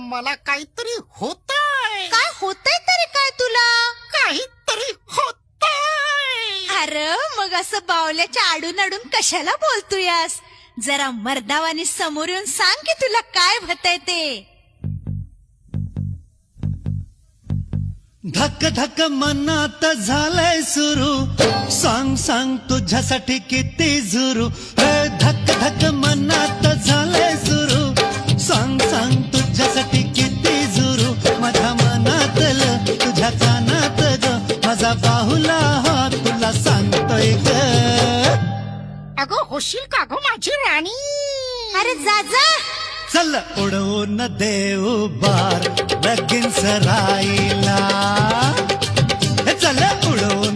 मला काहीतरी होतंय. काय होतंय तरी काय तुला? काहीतरी होतंय. अरे मग असं बावल्याच्या आडून आडून कशाला बोलतोयास? जरा मर्दावानी समोर येऊन सांग की तुला काय होतंय ते. धक धक मनात झालंय सुरू, सांग सांग तुझ्यासाठी किती झुरू. धक धक मनात झालंय सुरू, सांग सांग तुझ्यासाठी किती झुरू. माझ्या मनातलं तुझ्या कानात ग, माझा बाहुला हा तुला सांगतोय ग. अगं होशील का गं माझी राणी? अरे जा जा. चल उडवून देऊ बार लगीन सराईला, चल उडवून